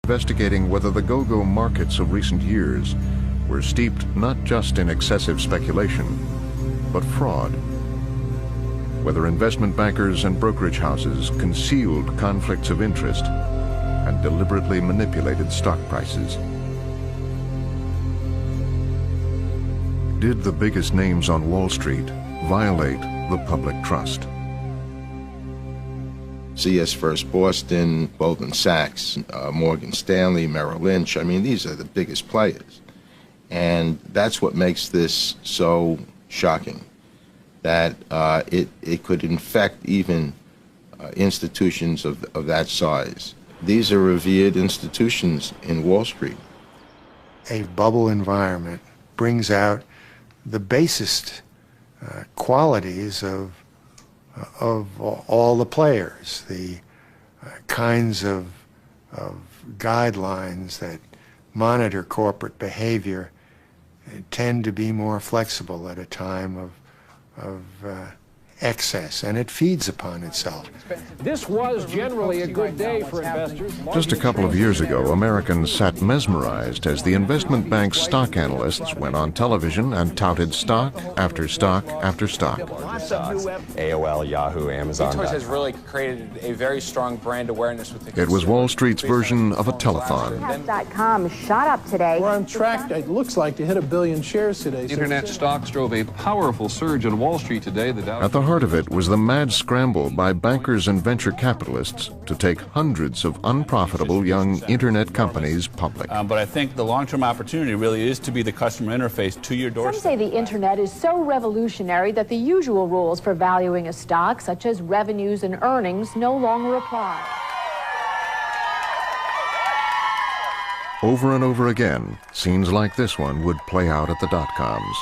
investigating whether the go-go markets of recent years were steeped not just in excessive speculation, but fraud. Whether investment bankers and brokerage houses concealed conflicts of interest and deliberately manipulated stock prices. Did the biggest names on Wall Street violate the public trust? CS First Boston, Goldman Sachs, Morgan Stanley, Merrill Lynch. I mean, these are the biggest players. And that's what makes this so shocking, that it could infect even institutions of that size. These are revered institutions in Wall Street. A bubble environment brings out the basest qualities of all the players, the kinds of guidelines that monitor corporate behavior tend to be more flexible at a time of excess, and it feeds upon itself. This was generally a good day for investors. Just a couple of years ago, Americans sat mesmerized as the investment bank's stock analysts went on television and touted stock after stock after stock. AOL, Yahoo, Amazon. eToro has really created a very strong brand awareness with the consumer. It was Wall Street's version of a telethon. .com shot up today. We're on track, it looks like, to hit 1 billion shares today. Internet stocks drove a powerful surge on Wall Street today. At the heart of it was the mad scramble by bankers and venture capitalists to take hundreds of unprofitable young internet companies public. But I think the long-term opportunity really is to be the customer interface to your doorstep. Some say the internet is so revolutionary that the usual rules for valuing a stock, such as revenues and earnings, no longer apply. Over and over again, scenes like this one would play out at the dot-coms.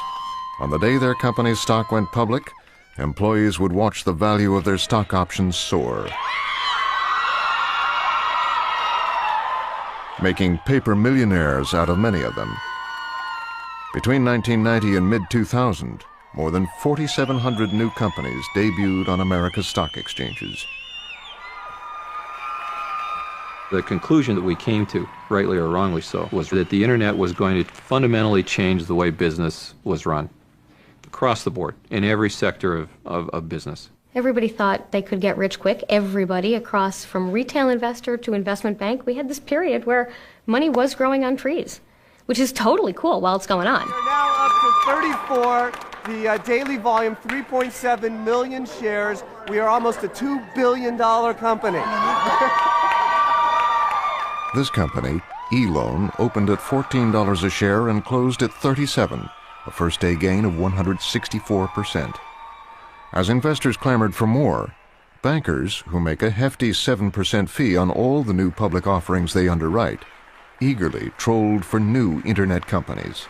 On the day their company's stock went public, employees would watch the value of their stock options soar, making paper millionaires out of many of them. Between 1990 and mid-2000, more than 4,700 new companies debuted on America's stock exchanges. The conclusion that we came to, rightly or wrongly so, was that the internet was going to fundamentally change the way business was run, across the board, in every sector of business. Everybody thought they could get rich quick. Everybody across from retail investor to investment bank. We had this period where money was growing on trees, which is totally cool while it's going on. We're now up to 34, the daily volume, 3.7 million shares. We are almost a $2 billion company. This company, eLoan, opened at $14 a share and closed at $37. A first-day gain of 164%. As investors clamored for more, bankers, who make a hefty 7% fee on all the new public offerings they underwrite, eagerly trolled for new internet companies.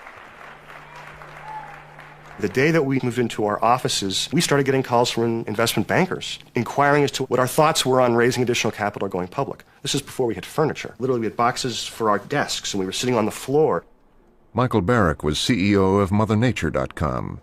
The day that we moved into our offices, we started getting calls from investment bankers inquiring as to what our thoughts were on raising additional capital or going public. This is before we had furniture. Literally, we had boxes for our desks, and we were sitting on the floor. Michael Barrick was CEO of MotherNature.com.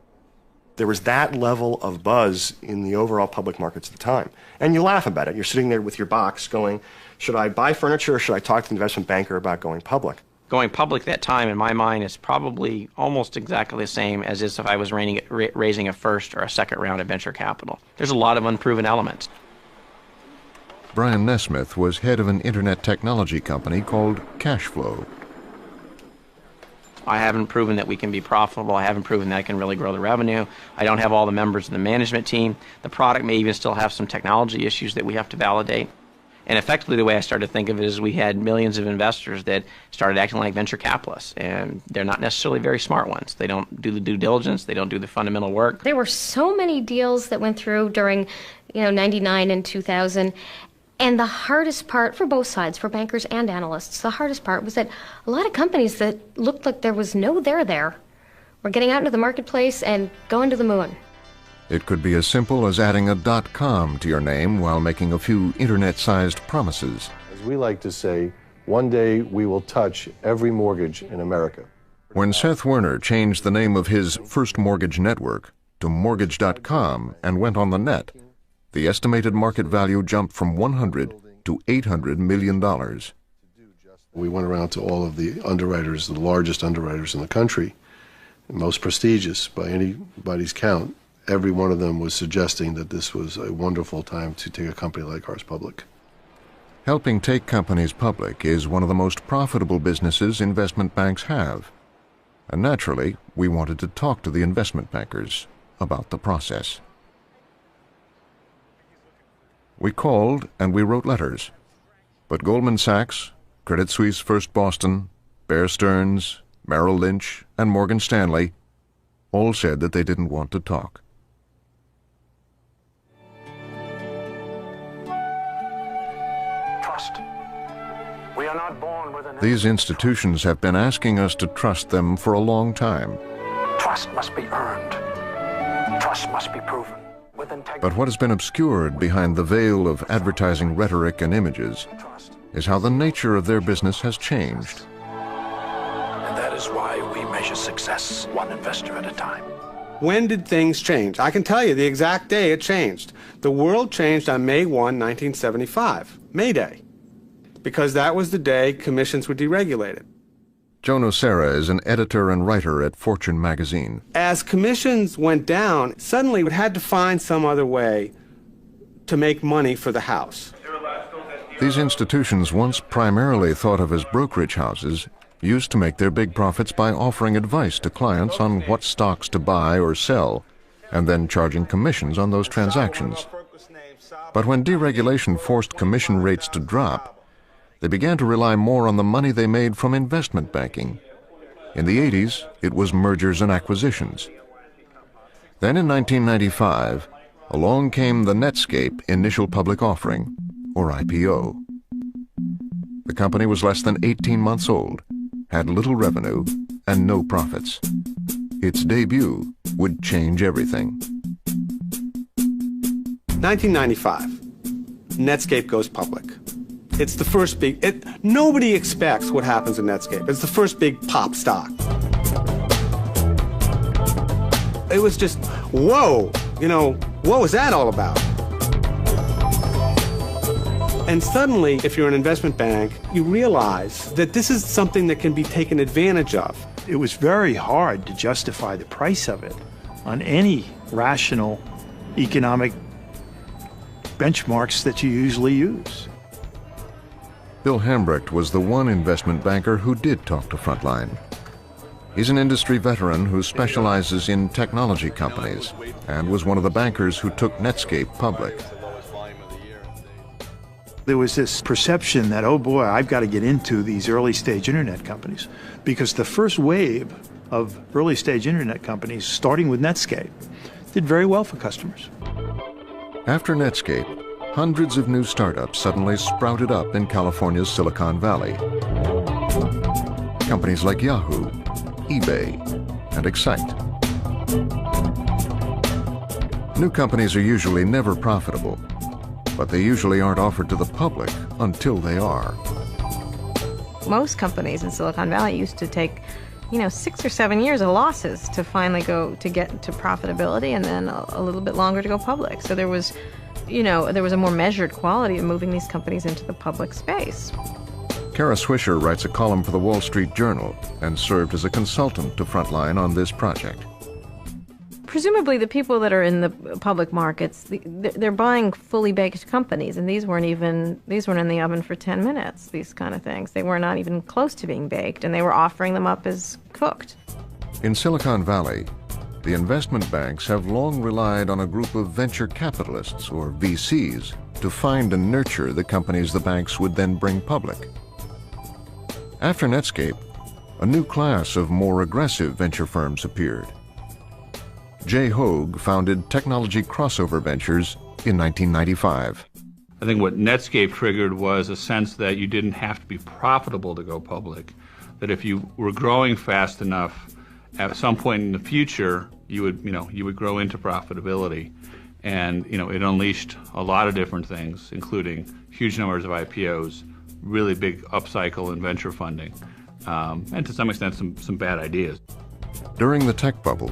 There was that level of buzz in the overall public markets at the time. And you laugh about it. You're sitting there with your box going, should I buy furniture or should I talk to the investment banker about going public? Going public that time, in my mind, is probably almost exactly the same as if I was raising a first or a second round of venture capital. There's a lot of unproven elements. Brian Nesmith was head of an internet technology company called Cashflow. I haven't proven that we can be profitable. I haven't proven that I can really grow the revenue. I don't have all the members of the management team. The product may even still have some technology issues that we have to validate. And effectively, the way I started to think of it is we had millions of investors that started acting like venture capitalists, and they're not necessarily very smart ones. They don't do the due diligence. They don't do the fundamental work. There were so many deals that went through during, 99 and 2000. And the hardest part for both sides, for bankers and analysts, the hardest part was that a lot of companies that looked like there was no there were getting out into the marketplace and going to the moon. It could be as simple as adding a .com to your name while making a few internet-sized promises. As we like to say, one day we will touch every mortgage in America. When Seth Werner changed the name of his First Mortgage Network to Mortgage.com and went on the net, the estimated market value jumped from $100 to $800 million. We went around to all of the underwriters, the largest underwriters in the country, most prestigious by anybody's count. Every one of them was suggesting that this was a wonderful time to take a company like ours public. Helping take companies public is one of the most profitable businesses investment banks have. And naturally, we wanted to talk to the investment bankers about the process. We called and we wrote letters, but Goldman Sachs, Credit Suisse First Boston, Bear Stearns, Merrill Lynch, and Morgan Stanley all said that they didn't want to talk. Trust. We are not born with an... These institutions have been asking us to trust them for a long time. Trust must be earned. Trust must be proven. But what has been obscured behind the veil of advertising rhetoric and images is how the nature of their business has changed. And that is why we measure success one investor at a time. When did things change? I can tell you the exact day it changed. The world changed on May 1, 1975, May Day, because that was the day commissions were deregulated. Joe Nocera is an editor and writer at Fortune magazine. As commissions went down, suddenly we had to find some other way to make money for the house. These institutions, once primarily thought of as brokerage houses, used to make their big profits by offering advice to clients on what stocks to buy or sell, and then charging commissions on those transactions. But when deregulation forced commission rates to drop, they began to rely more on the money they made from investment banking. In the 80s, it was mergers and acquisitions. Then in 1995, along came the Netscape initial public offering, or IPO. The company was less than 18 months old, had little revenue, and no profits. Its debut would change everything. 1995, Netscape goes public. It's the first big, nobody expects what happens in Netscape. It's the first big pop stock. It was just, whoa, what was that all about? And suddenly, if you're an investment bank, you realize that this is something that can be taken advantage of. It was very hard to justify the price of it on any rational economic benchmarks that you usually use. Bill Hambrecht was the one investment banker who did talk to Frontline. He's an industry veteran who specializes in technology companies and was one of the bankers who took Netscape public. There was this perception that, oh boy, I've got to get into these early stage internet companies, because the first wave of early stage internet companies, starting with Netscape, did very well for customers. After Netscape, hundreds of new startups suddenly sprouted up in California's Silicon Valley. Companies like Yahoo, eBay, and Excite. New companies are usually never profitable, but they usually aren't offered to the public until they are. Most companies in Silicon Valley used to take, 6 or 7 years of losses to finally get to profitability, and then a little bit longer to go public. So there was a more measured quality of moving these companies into the public space. Kara Swisher writes a column for the Wall Street Journal and served as a consultant to Frontline on this project. Presumably the people that are in the public markets, they're buying fully baked companies, and these weren't in the oven for 10 minutes, these kind of things. They were not even close to being baked, and they were offering them up as cooked. In Silicon Valley, the investment banks have long relied on a group of venture capitalists, or VCs, to find and nurture the companies the banks would then bring public. After Netscape, a new class of more aggressive venture firms appeared. Jay Hoag founded Technology Crossover Ventures in 1995. I think what Netscape triggered was a sense that you didn't have to be profitable to go public, that if you were growing fast enough, at some point in the future, you would grow into profitability. And, it unleashed a lot of different things, including huge numbers of IPOs, really big upcycle in venture funding, and to some extent some bad ideas. During the tech bubble,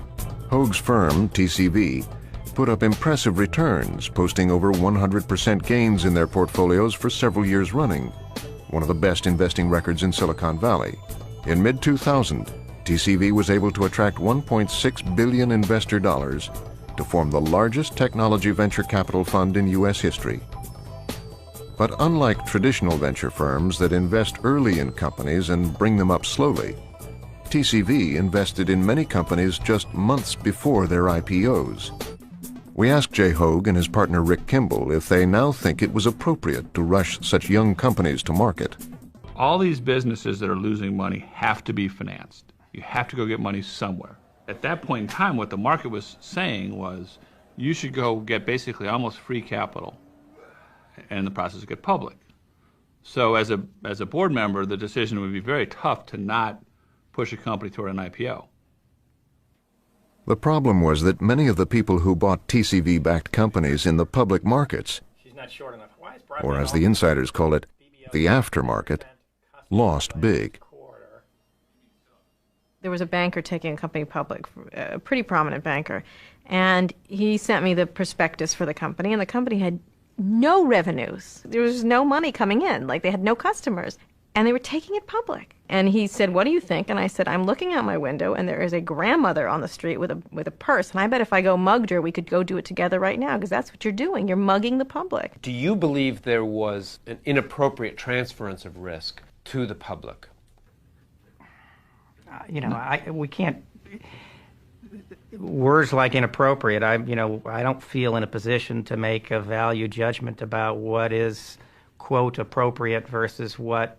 Hoag's firm, TCV, put up impressive returns, posting over 100% gains in their portfolios for several years running. one of the best investing records in Silicon Valley. In mid-2000, TCV was able to attract $1.6 billion investor dollars to form the largest technology venture capital fund in U.S. history. But unlike traditional venture firms that invest early in companies and bring them up slowly, TCV invested in many companies just months before their IPOs. We asked Jay Hoag and his partner Rick Kimball if they now think it was appropriate to rush such young companies to market. All these businesses that are losing money have to be financed. You have to go get money somewhere. At that point in time, what the market was saying was you should go get basically almost free capital and in the process get public. So as a board member, the decision would be very tough to not push a company toward an IPO. The problem was that many of the people who bought TCV-backed companies in the public markets, or as the insiders call it, the aftermarket, lost big. There was a banker taking a company public, a pretty prominent banker, and he sent me the prospectus for the company, and the company had no revenues. There was no money coming in, like they had no customers, and they were taking it public. And he said, "What do you think?" And I said, "I'm looking out my window, and there is a grandmother on the street with a purse, and I bet if I go mugged her, we could go do it together right now, because that's what you're doing. You're mugging the public." Do you believe there was an inappropriate transference of risk to the public? We can't. Words like inappropriate. I don't feel in a position to make a value judgment about what is, quote, appropriate versus what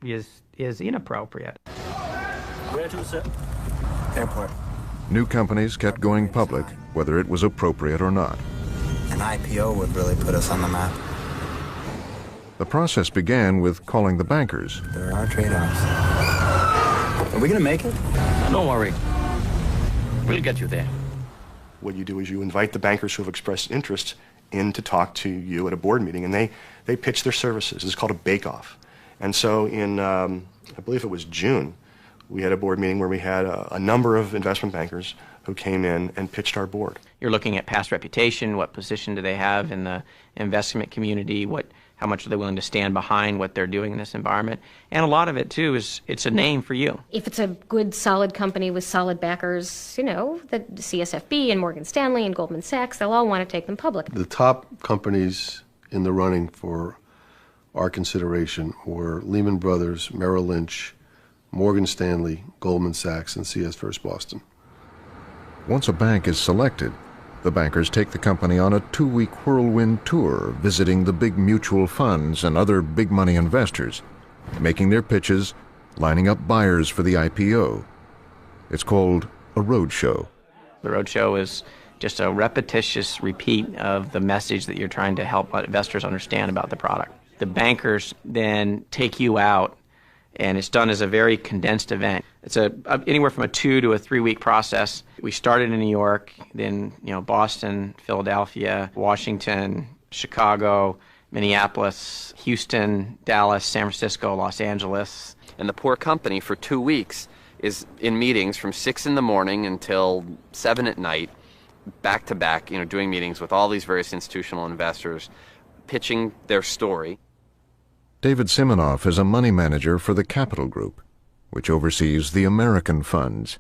is inappropriate. Where to, sir? Airport. New companies kept going public, whether it was appropriate or not. An IPO would really put us on the map. The process began with calling the bankers. There are trade-offs. Are we going to make it? Don't worry. We'll get you there. What you do is you invite the bankers who have expressed interest in to talk to you at a board meeting, and they pitch their services. It's called a bake-off. And so in, I believe it was June, we had a board meeting where we had a number of investment bankers who came in and pitched our board. You're looking at past reputation, what position do they have in the investment community, how much are they willing to stand behind what they're doing in this environment. And a lot of it, too, is it's a name for you. If it's a good, solid company with solid backers, the CSFB and Morgan Stanley and Goldman Sachs, they'll all want to take them public. The top companies in the running for our consideration were Lehman Brothers, Merrill Lynch, Morgan Stanley, Goldman Sachs, and CS First Boston. Once a bank is selected, the bankers take the company on a 2-week whirlwind tour, visiting the big mutual funds and other big money investors, making their pitches, lining up buyers for the IPO. It's called a roadshow. The roadshow is just a repetitious repeat of the message that you're trying to help investors understand about the product. The bankers then take you out, and it's done as a very condensed event. It's anywhere from a 2 to a 3 week process. We started in New York, then Boston, Philadelphia, Washington, Chicago, Minneapolis, Houston, Dallas, San Francisco, Los Angeles. And the poor company for 2 weeks is in meetings from 6 in the morning until 7 at night, back to back, doing meetings with all these various institutional investors, pitching their story. David Siminoff is a money manager for the Capital Group, which oversees the American funds,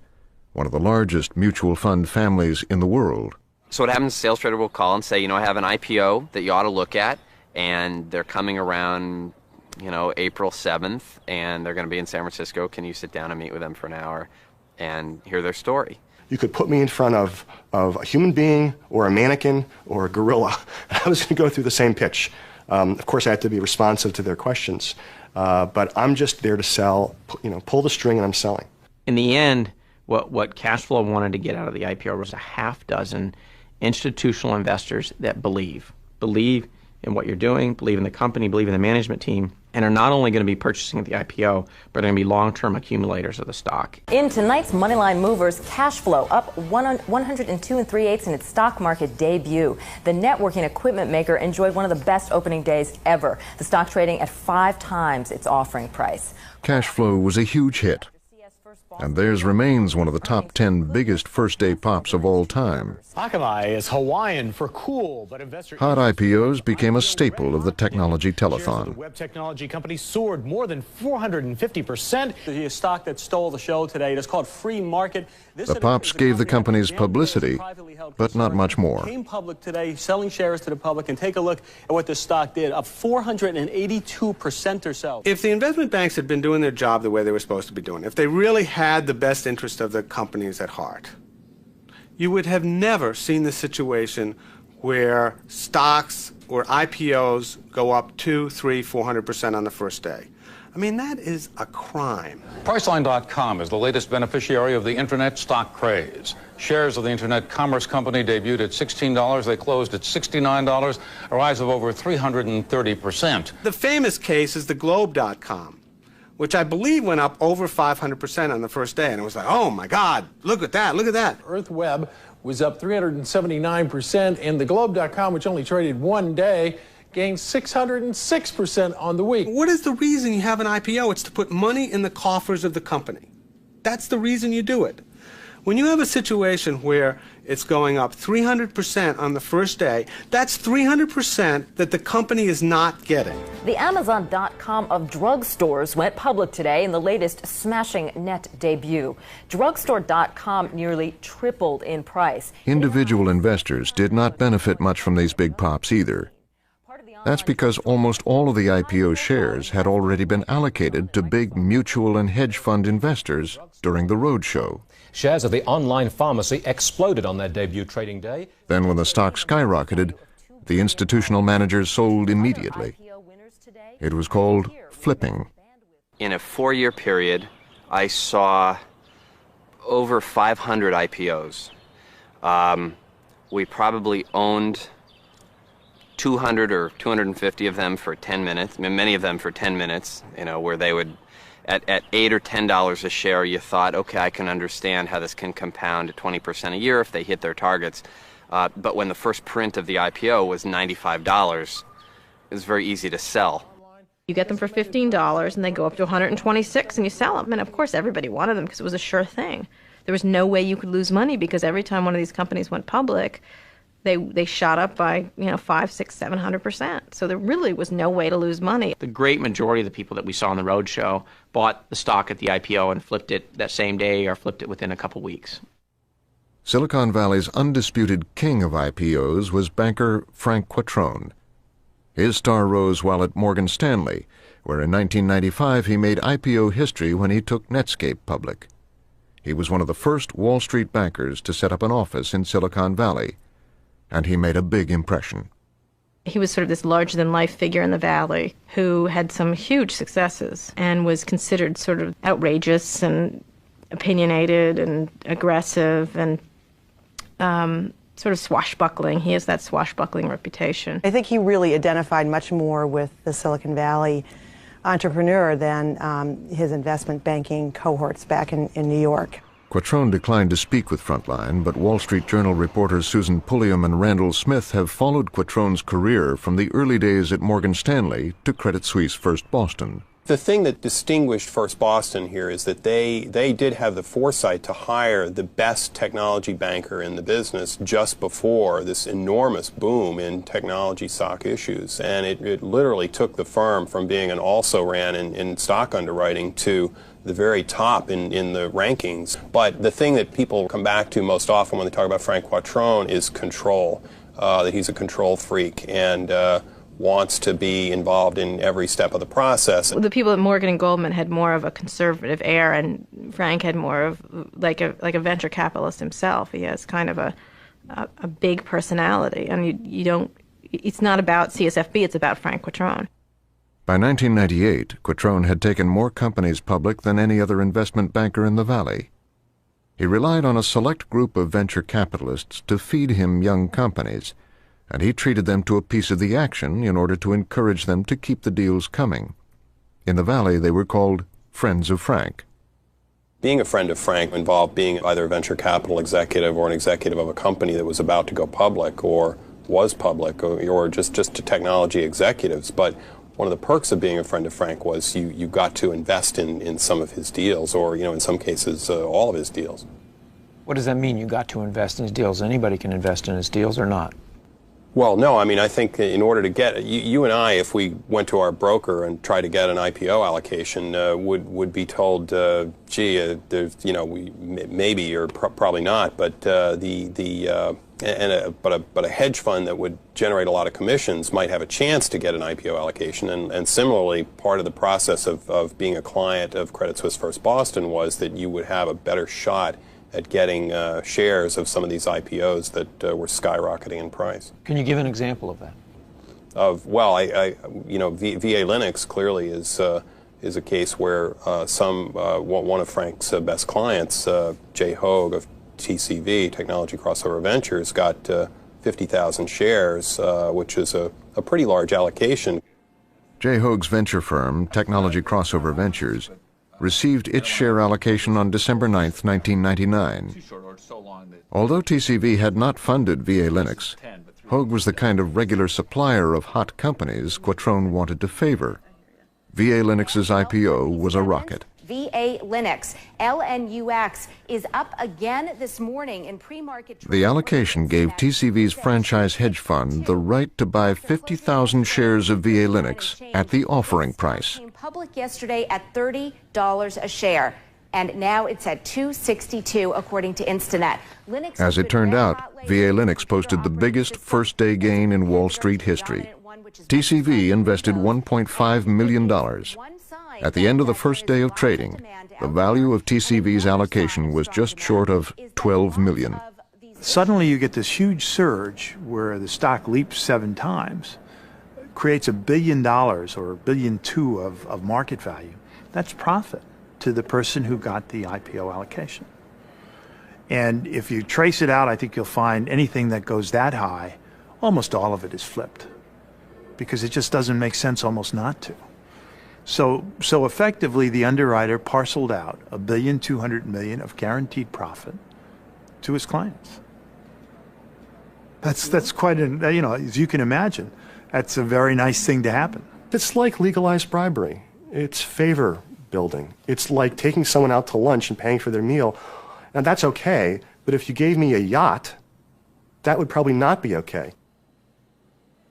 one of the largest mutual fund families in the world. So what happens, a sales trader will call and say, I have an IPO that you ought to look at, and they're coming around, April 7th, and they're going to be in San Francisco. Can you sit down and meet with them for an hour and hear their story? You could put me in front of a human being or a mannequin or a gorilla, and I was going to go through the same pitch. Of course, I have to be responsive to their questions, but I'm just there to sell, pull the string and I'm selling. In the end, what Cashflow wanted to get out of the IPO was a half dozen institutional investors that believe in what you're doing, believe in the company, believe in the management team, and are not only going to be purchasing at the IPO, but are going to be long-term accumulators of the stock. In tonight's Moneyline Movers, Cashflow up 102 3/8 in its stock market debut. The networking equipment maker enjoyed one of the best opening days ever. The stock trading at 5 times its offering price. Cashflow was a huge hit. and theirs remains one of the top 10 biggest first-day pops of all time. Akamai is Hawaiian for cool, but investors... Hot IPOs became a staple of the technology telethon. The web technology company soared more than 450%. The stock that stole the show today, it's called Free Market. The pops gave the companies publicity, but not much more. Came public today, selling shares to the public, and take a look at what this stock did, up 482% or so. If the investment banks had been doing their job the way they were supposed to be doing, if they really had the best interest of the companies at heart, you would have never seen the situation where stocks or IPOs go up 200, 300, 400% on the first day. I mean, that is a crime. Priceline.com is the latest beneficiary of the internet stock craze. Shares of the internet commerce company debuted at $16. They closed at $69, a rise of over 330%. The famous case is the Globe.com, which I believe went up over 500% on the first day. And it was like, oh my God, look at that, look at that. Earth Web was up 379%, and the Globe.com, which only traded one day, gained 606% on the week. What is the reason you have an IPO? It's to put money in the coffers of the company. That's the reason you do it. When you have a situation where it's going up 300% on the first day, that's 300% that the company is not getting. The Amazon.com of drugstores went public today in the latest smashing net debut. Drugstore.com nearly tripled in price. Individual investors did not benefit much from these big pops either. That's because almost all of the IPO shares had already been allocated to big mutual and hedge fund investors during the roadshow. Shares of the online pharmacy exploded on their debut trading day. Then when the stock skyrocketed, the institutional managers sold immediately. It was called flipping. In a 4-year period, I saw over 500 IPOs. We probably owned 200 or 250 of them for 10 minutes, many of them for 10 minutes, where they would, at $8 or $10 a share, you thought, okay, I can understand how this can compound at 20% a year if they hit their targets. But when the first print of the IPO was $95, it was very easy to sell. You get them for $15 and they go up to $126 and you sell them. And of course everybody wanted them because it was a sure thing. There was no way you could lose money because every time one of these companies went public, they shot up by 500, 600, 700%. So there really was no way to lose money. The great majority of the people that we saw on the roadshow bought the stock at the IPO and flipped it that same day or flipped it within a couple weeks. Silicon Valley's undisputed king of IPOs was banker Frank Quattrone. His star rose while at Morgan Stanley, where in 1995 he made IPO history when he took Netscape public. He was one of the first Wall Street bankers to set up an office in Silicon Valley, and he made a big impression. He was sort of this larger-than-life figure in the Valley who had some huge successes and was considered sort of outrageous and opinionated and aggressive and sort of swashbuckling. He has that swashbuckling reputation. I think he really identified much more with the Silicon Valley entrepreneur than his investment banking cohorts back in New York. Quattrone declined to speak with Frontline, but Wall Street Journal reporters Susan Pulliam and Randall Smith have followed Quattrone's career from the early days at Morgan Stanley to Credit Suisse First Boston. The thing that distinguished First Boston here is that they did have the foresight to hire the best technology banker in the business just before this enormous boom in technology stock issues. And it literally took the firm from being an also-ran in stock underwriting to the very top in the rankings. But the thing that people come back to most often when they talk about Frank Quattrone is control, that he's a control freak and wants to be involved in every step of the process. The people at Morgan and Goldman had more of a conservative air, and Frank had more of like a venture capitalist himself. He has kind of a big personality, and you don't. It's not about CSFB; it's about Frank Quattrone. By 1998, Quattrone had taken more companies public than any other investment banker in the Valley. He relied on a select group of venture capitalists to feed him young companies, and he treated them to a piece of the action in order to encourage them to keep the deals coming. In the Valley, they were called Friends of Frank. Being a friend of Frank involved being either a venture capital executive or an executive of a company that was about to go public or was public or just to technology executives. But one of the perks of being a friend of Frank was you got to invest in some of his deals, or in some cases all of his deals. What does that mean, you got to invest in his deals? Anybody can invest in his deals or not? Well, no, I mean, I think in order to get, you and I, if we went to our broker and tried to get an IPO allocation, would be told, gee, there's, we maybe or probably not, but but a hedge fund that would generate a lot of commissions might have a chance to get an IPO allocation. And similarly, part of the process of being a client of Credit Suisse First Boston was that you would have a better shot at getting shares of some of these IPOs that were skyrocketing in price. Can you give an example of that? Well, VA Linux clearly is a case where one of Frank's best clients, Jay Hoag of TCV, Technology Crossover Ventures, got 50,000 shares, which is a pretty large allocation. Jay Hoag's venture firm, Technology Crossover Ventures, received its share allocation on December 9, 1999. Although TCV had not funded VA Linux, Hoag was the kind of regular supplier of hot companies Quattrone wanted to favor. VA Linux's IPO was a rocket. VA Linux, LNUX, is up again this morning in pre-market. The allocation gave TCV's franchise hedge fund the right to buy 50,000 shares of VA Linux at the offering price. Came public yesterday at $30 a share, and now it's at $2.62 according to Instinet. As it turned out, VA Linux posted the biggest first-day gain in Wall Street history. TCV invested $1.5 million. At the end of the first day of trading, the value of TCV's allocation was just short of $12 million. Suddenly you get this huge surge where the stock leaps 7 times, creates $1 billion or $1.2 billion of market value. That's profit to the person who got the IPO allocation. And if you trace it out, I think you'll find anything that goes that high, almost all of it is flipped, because it just doesn't make sense almost not to. So effectively, the underwriter parceled out $1.2 billion of guaranteed profit to his clients. That's quite an, as you can imagine, that's a very nice thing to happen. It's like legalized bribery. It's favor building. It's like taking someone out to lunch and paying for their meal. Now that's okay, but if you gave me a yacht, that would probably not be okay.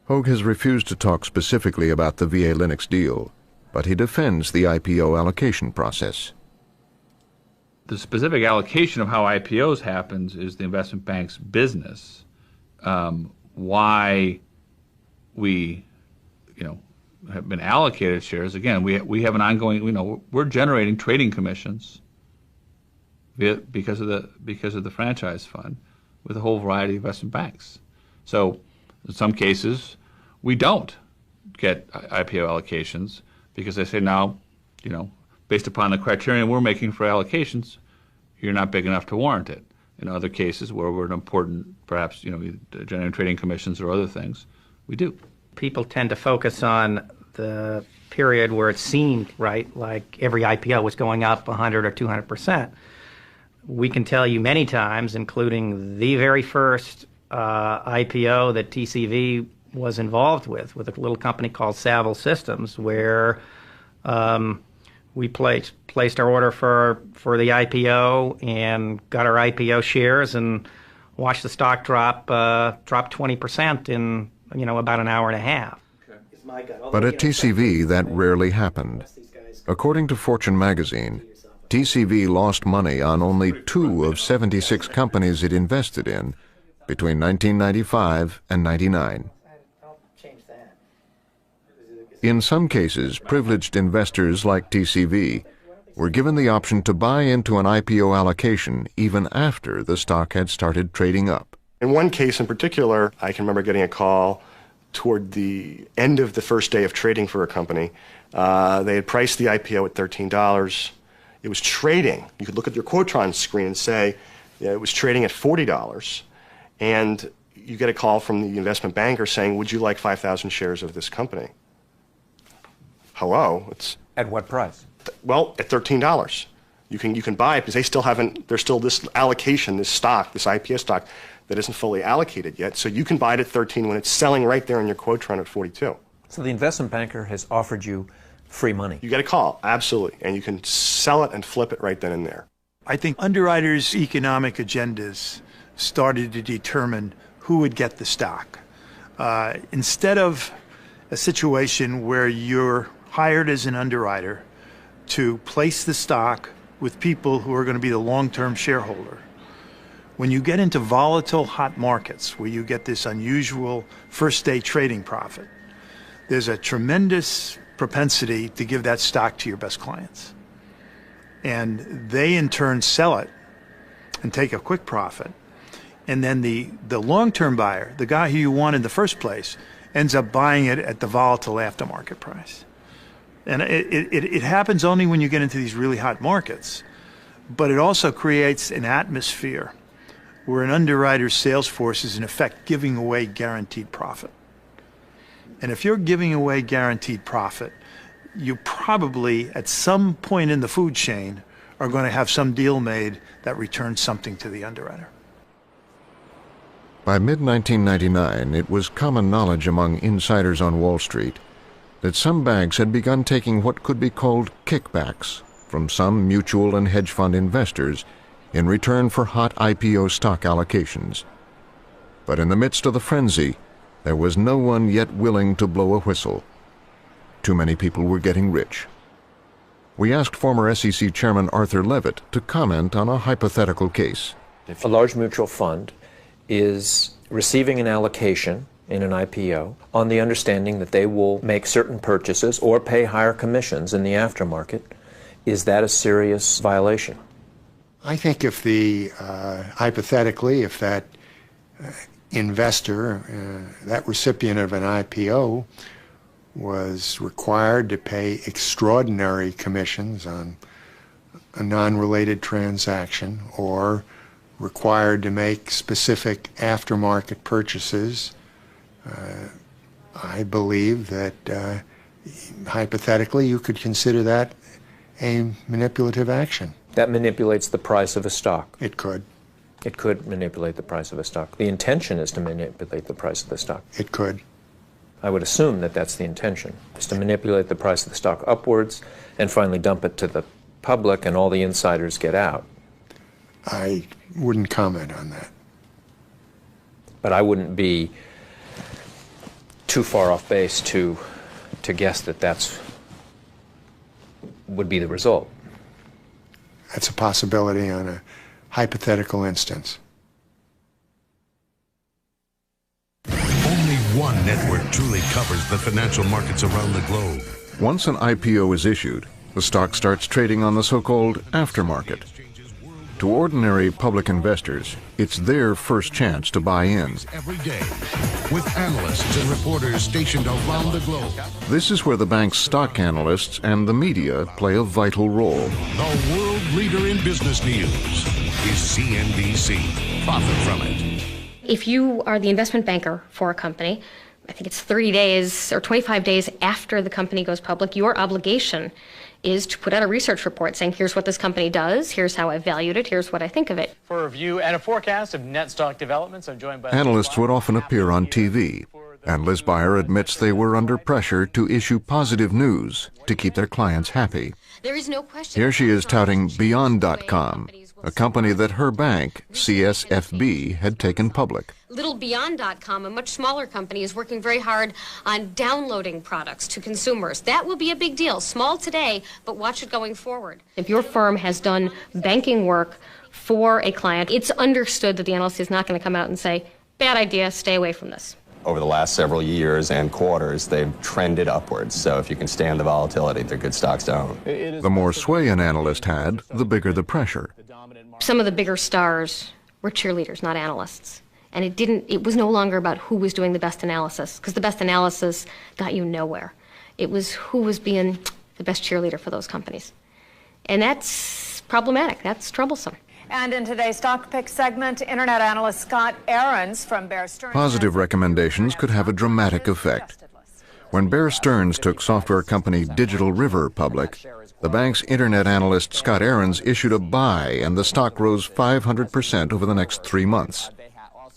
Hoag has refused to talk specifically about the VA Linux deal, but he defends the IPO allocation process. The specific allocation of how IPOs happens is the investment bank's business. Why we, have been allocated shares, again, we have an ongoing, we're generating trading commissions because of the franchise fund with a whole variety of investment banks. So in some cases, we don't get IPO allocations, because they say now, based upon the criterion we're making for allocations, you're not big enough to warrant it. In other cases where we're an important, perhaps, generating trading commissions or other things, we do. People tend to focus on the period where it seemed, right, like every IPO was going up 100 or 200%. We can tell you many times, including the very first IPO that TCV was involved with a little company called Saville Systems, where we placed our order for the IPO and got our IPO shares and watched the stock drop 20% in about an hour and a half. But at TCV, that rarely happened. According to Fortune magazine, TCV lost money on only 2 of 76 companies it invested in between 1995 and 99. In some cases, privileged investors like TCV were given the option to buy into an IPO allocation even after the stock had started trading up. In one case in particular, I can remember getting a call toward the end of the first day of trading for a company. They had priced the IPO at $13. It was trading. You could look at your Quotron screen and say it was trading at $40. And you get a call from the investment banker saying, would you like 5,000 shares of this company? Hello? It's at what price? Well, at $13. You can buy it because they still haven't, there's still this allocation, this stock, this IPO stock that isn't fully allocated yet. So you can buy it at 13 when it's selling right there in your Quotron at 42. So the investment banker has offered you free money. You get a call, absolutely, and you can sell it and flip it right then and there. I think underwriters' economic agendas started to determine who would get the stock. Instead of a situation where you're hired as an underwriter to place the stock with people who are going to be the long-term shareholder, when you get into volatile, hot markets where you get this unusual first-day trading profit, there's a tremendous propensity to give that stock to your best clients. And they in turn sell it and take a quick profit. And then the long-term buyer, the guy who you want in the first place, ends up buying it at the volatile aftermarket price. And it happens only when you get into these really hot markets. But it also creates an atmosphere where an underwriter's sales force is in effect giving away guaranteed profit. And if you're giving away guaranteed profit, you probably, at some point in the food chain, are going to have some deal made that returns something to the underwriter. By mid-1999, it was common knowledge among insiders on Wall Street that some banks had begun taking what could be called kickbacks from some mutual and hedge fund investors in return for hot IPO stock allocations. But in the midst of the frenzy, there was no one yet willing to blow a whistle. Too many people were getting rich. We asked former SEC Chairman Arthur Levitt to comment on a hypothetical case. If a large mutual fund is receiving an allocation in an IPO on the understanding that they will make certain purchases or pay higher commissions in the aftermarket, is that a serious violation? I think if hypothetically, if that investor, that recipient of an IPO, was required to pay extraordinary commissions on a non-related transaction or required to make specific aftermarket purchases, I believe that hypothetically you could consider that a manipulative action. That manipulates the price of a stock. It could. It could manipulate the price of a stock. The intention is to manipulate the price of the stock. It could. I would assume that that's the intention, is to manipulate the price of the stock upwards and finally dump it to the public and all the insiders get out. I wouldn't comment on that. But I wouldn't be too far off base to guess that that's would be the result. That's a possibility on a hypothetical instance. Only one network truly covers the financial markets around the globe. Once an IPO is issued, the stock starts trading on the so-called aftermarket. To ordinary public investors, it's their first chance to buy in. Every day, with analysts and reporters stationed around the globe. This is where the bank's stock analysts and the media play a vital role. The world leader in business news is CNBC. Profit from it. If you are the investment banker for a company, I think it's 30 days or 25 days after the company goes public, your obligation is to put out a research report saying, here's what this company does, here's how I valued it, here's what I think of it. For a review and a forecast of net stock developments, I'm joined by... Analysts would often appear on TV, and Liz Beyer admits they were under pressure to issue positive news to keep their clients happy. There is no question. Here she is touting Beyond.com, a company that her bank, CSFB, had taken public. Little Beyond.com, a much smaller company, is working very hard on downloading products to consumers. That will be a big deal. Small today, but watch it going forward. If your firm has done banking work for a client, it's understood that the analyst is not going to come out and say, bad idea, stay away from this. Over the last several years and quarters, they've trended upwards. So if you can stand the volatility, they're good stocks to own. The more sway an analyst had, the bigger the pressure. Some of the bigger stars were cheerleaders, not analysts. And it was no longer about who was doing the best analysis, because the best analysis got you nowhere. It was who was being the best cheerleader for those companies. And that's problematic. That's troublesome. And in today's Stock Pick segment, Internet analyst Scott Ahrens from Bear Stearns. Positive recommendations could have a dramatic effect. When Bear Stearns took software company Digital River public, the bank's Internet analyst Scott Ahrens issued a buy, and the stock rose 500% over the next 3 months.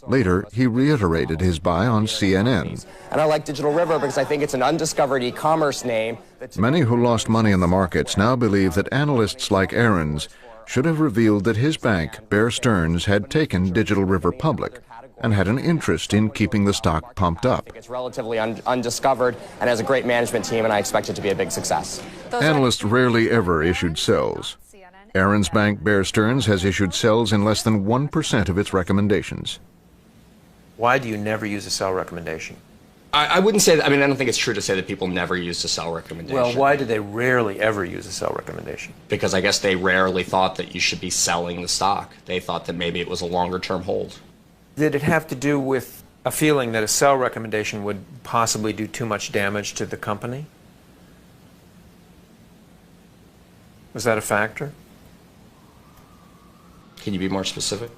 Later, he reiterated his buy on CNN. And I like Digital River because I think it's an undiscovered e-commerce name. Many who lost money in the markets now believe that analysts like Aarons should have revealed that his bank, Bear Stearns, had taken Digital River public and had an interest in keeping the stock pumped up. It's relatively undiscovered and has a great management team, and I expect it to be a big success. Analysts rarely ever issued sells. Aarons' bank, Bear Stearns, has issued sells in less than 1% of its recommendations. Why do you never use a sell recommendation? I wouldn't say that. I mean, I don't think it's true to say that people never use a sell recommendation. Well, why do they rarely ever use a sell recommendation? Because I guess they rarely thought that you should be selling the stock. They thought that maybe it was a longer-term hold. Did it have to do with a feeling that a sell recommendation would possibly do too much damage to the company? Was that a factor? Can you be more specific?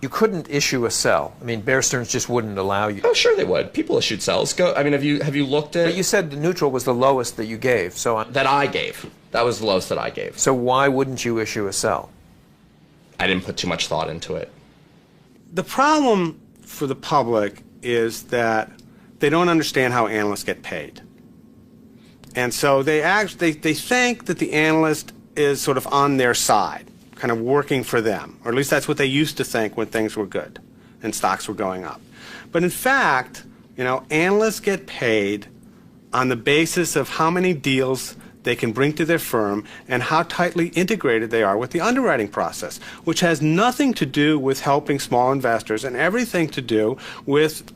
You couldn't issue a sell. I mean, Bear Stearns just wouldn't allow you. Oh, sure they would. People issued sells. Go. I mean, have you looked at? But you said the neutral was the lowest that you gave. So that I gave. That was the lowest that I gave. So why wouldn't you issue a sell? I didn't put too much thought into it. The problem for the public is that they don't understand how analysts get paid. And so they think that the analyst is sort of on their side, kind of working for them, or at least that's what they used to think when things were good and stocks were going up. But in fact, analysts get paid on the basis of how many deals they can bring to their firm and how tightly integrated they are with the underwriting process, which has nothing to do with helping small investors and everything to do with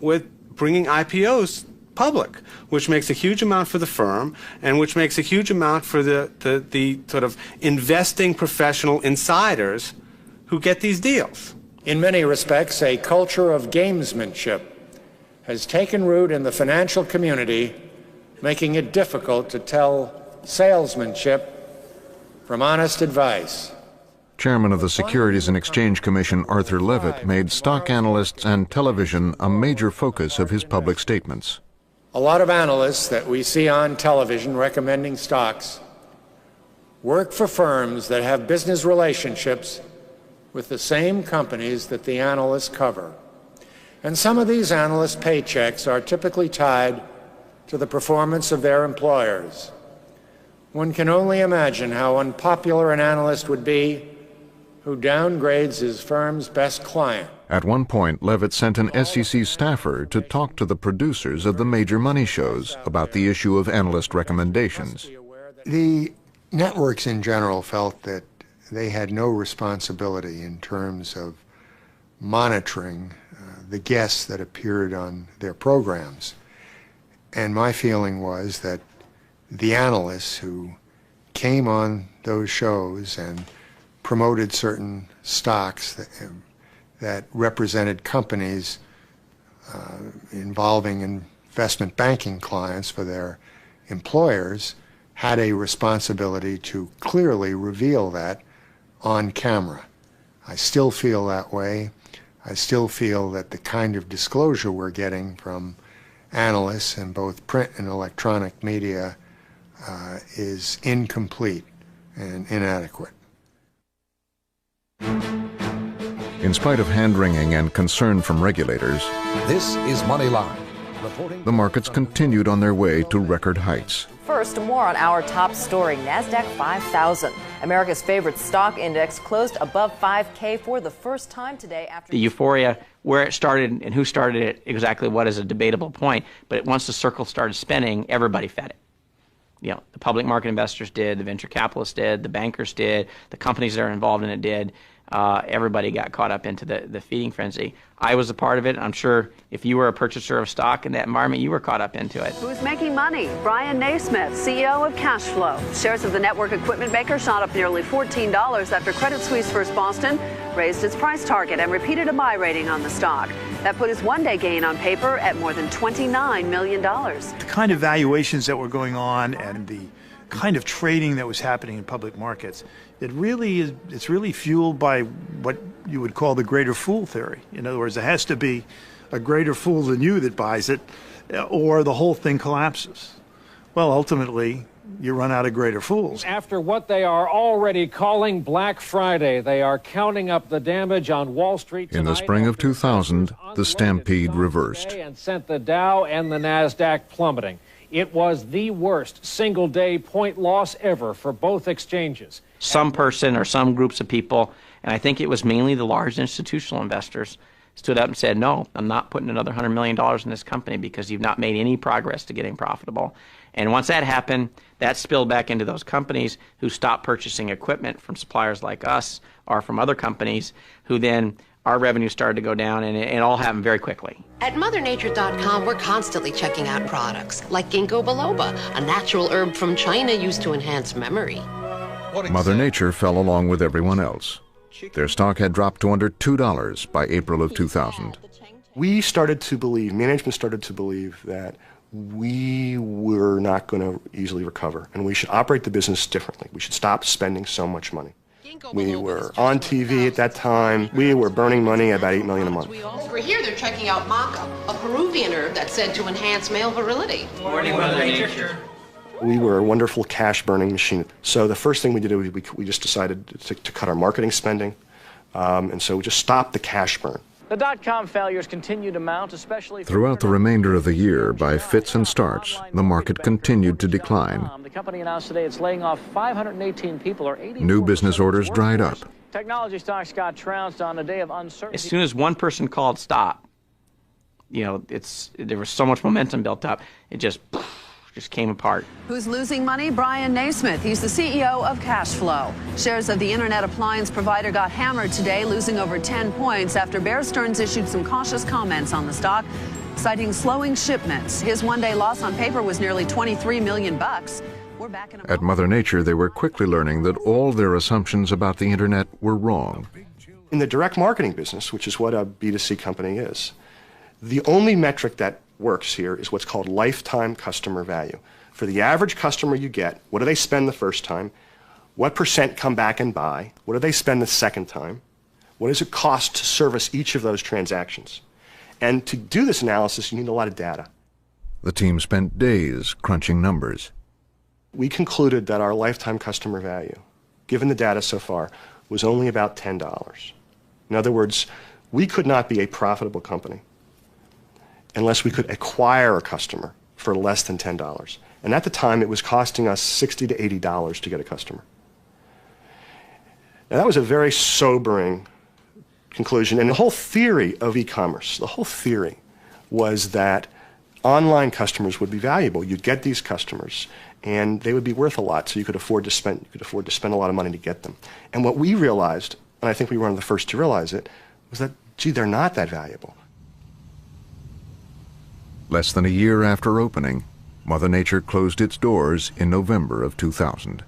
bringing IPOs public, which makes a huge amount for the firm and which makes a huge amount for the sort of investing professional insiders who get these deals. In many respects, a culture of gamesmanship has taken root in the financial community, making it difficult to tell salesmanship from honest advice. Chairman of the Securities and Exchange Commission, Arthur Levitt, made stock analysts and television a major focus of his public statements. A lot of analysts that we see on television recommending stocks work for firms that have business relationships with the same companies that the analysts cover. And some of these analysts' paychecks are typically tied to the performance of their employers. One can only imagine how unpopular an analyst would be who downgrades his firm's best client. At one point, Levitt sent an SEC staffer to talk to the producers of the major money shows about the issue of analyst recommendations. The networks in general felt that they had no responsibility in terms of monitoring the guests that appeared on their programs. And my feeling was that the analysts who came on those shows and promoted certain stocks that represented companies involving investment banking clients for their employers had a responsibility to clearly reveal that on camera. I still feel that way. I still feel that the kind of disclosure we're getting from analysts in both print and electronic media is incomplete and inadequate. In spite of hand-wringing and concern from regulators, this is Moneyline. The markets continued on their way to record heights. First, more on our top story, NASDAQ 5000. America's favorite stock index closed above 5K for the first time today after the euphoria, where it started and who started it, exactly what is a debatable point. But once the circle started spinning, everybody fed it. The public market investors did, the venture capitalists did, the bankers did, the companies that are involved in it did. Everybody got caught up into the feeding frenzy. I was a part of it. I'm sure if you were a purchaser of stock in that environment, you were caught up into it. Who's making money? Brian Naismith, CEO of Cashflow. Shares of the network equipment maker shot up nearly $14 after Credit Suisse First Boston raised its price target and repeated a buy rating on the stock. That put its one-day gain on paper at more than $29 million. The kind of valuations that were going on and the kind of trading that was happening in public markets, it's really fueled by what you would call the greater fool theory. In other words, there has to be a greater fool than you that buys it, or the whole thing collapses. Well, ultimately, you run out of greater fools. After what they are already calling Black Friday, they are counting up the damage on Wall Street tonight. In the spring of 2000, the stampede reversed. And sent the Dow and the NASDAQ plummeting. It was the worst single-day point loss ever for both exchanges. Some person or some groups of people, and I think it was mainly the large institutional investors, stood up and said, no, I'm not putting another $100 million in this company because you've not made any progress to getting profitable. And once that happened, that spilled back into those companies who stopped purchasing equipment from suppliers like us or from other companies, who then our revenue started to go down, and it all happened very quickly. At MotherNature.com, we're constantly checking out products like ginkgo biloba, a natural herb from China used to enhance memory. Mother Nature fell along with everyone else. Their stock had dropped to under $2 by April of 2000. We started to believe, management started to believe, that we were not going to easily recover, and we should operate the business differently. We should stop spending so much money. We were on TV at that time. We were burning money, about $8 million a month. Over here, they're checking out maca, a Peruvian herb that's said to enhance male virility. Morning, Mother Nature. We were a wonderful cash-burning machine. So the first thing we did was we just decided to cut our marketing spending, and so we just stopped the cash burn. The dot-com failures continue to mount, especially Throughout the remainder of the year, by fits and starts, the market continued to decline. The company announced today it's laying off 518 people, or 80. New business orders dried up. Technology stocks got trounced on a day of uncertainty. As soon as one person called stop, there was so much momentum built up, it just came apart. Who's losing money? Brian Naismith. He's the CEO of Cashflow. Shares of the internet appliance provider got hammered today, losing over 10 points after Bear Stearns issued some cautious comments on the stock, citing slowing shipments. His one-day loss on paper was nearly $23 million. We're back in a At Mother Nature, they were quickly learning that all their assumptions about the internet were wrong. In the direct marketing business, which is what a B2C company is, the only metric that works here is what's called lifetime customer value. For the average customer you get, what do they spend the first time? What percent come back and buy? What do they spend the second time? What does it cost to service each of those transactions? And to do this analysis, you need a lot of data. The team spent days crunching numbers. We concluded that our lifetime customer value, given the data so far, was only about $10. In other words, we could not be a profitable company unless we could acquire a customer for less than $10. And at the time, it was costing us $60 to $80 to get a customer. Now, that was a very sobering conclusion. And the whole theory of e-commerce, the whole theory was that online customers would be valuable. You'd get these customers, and they would be worth a lot, so you could afford to spend a lot of money to get them. And what we realized, and I think we were one of the first to realize it, was that, gee, they're not that valuable. Less than a year after opening, Mother Nature closed its doors in November of 2000.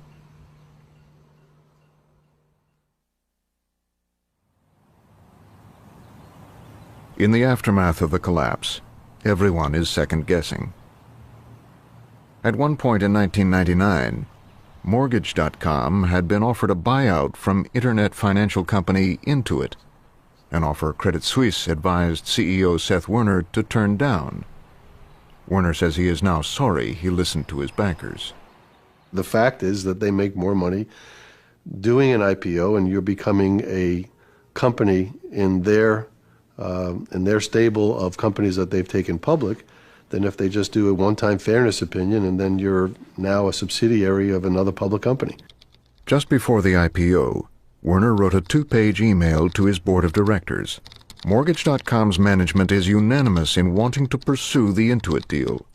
In the aftermath of the collapse, everyone is second-guessing. At one point in 1999, Mortgage.com had been offered a buyout from internet financial company Intuit, an offer Credit Suisse advised CEO Seth Werner to turn down. Werner says he is now sorry he listened to his bankers. The fact is that they make more money doing an IPO, and you're becoming a company in their stable of companies that they've taken public than if they just do a one-time fairness opinion and then you're now a subsidiary of another public company. Just before the IPO, Werner wrote a 2-page email to his board of directors. Mortgage.com's management is unanimous in wanting to pursue the Intuit deal.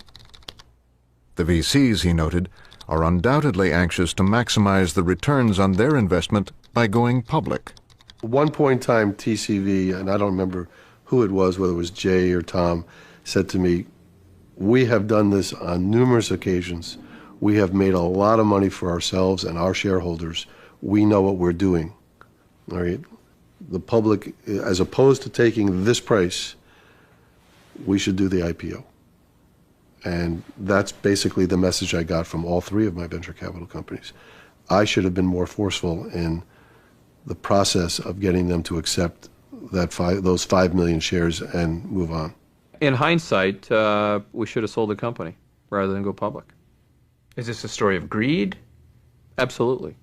The VCs, he noted, are undoubtedly anxious to maximize the returns on their investment by going public. At one point in time, TCV, and I don't remember who it was, whether it was Jay or Tom, said to me, "We have done this on numerous occasions. We have made a lot of money for ourselves and our shareholders. We know what we're doing." All right? The public, as opposed to taking this price, we should do the IPO. And that's basically the message I got from all three of my venture capital companies. I should have been more forceful in the process of getting them to accept those 5 million shares and move on. In hindsight, we should have sold the company rather than go public. Is this a story of greed? Absolutely.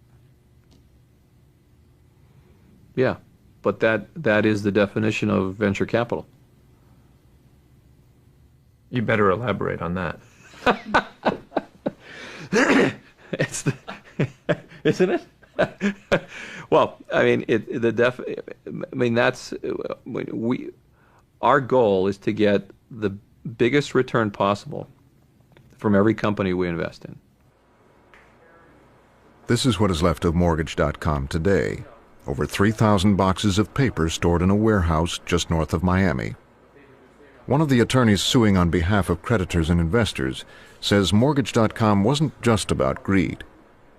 Yeah, but that is the definition of venture capital. You better elaborate on that. Isn't it? Well, I mean, our goal is to get the biggest return possible from every company we invest in. This is what is left of Mortgage.com today. Over 3,000 boxes of paper stored in a warehouse just north of Miami. One of the attorneys suing on behalf of creditors and investors says Mortgage.com wasn't just about greed.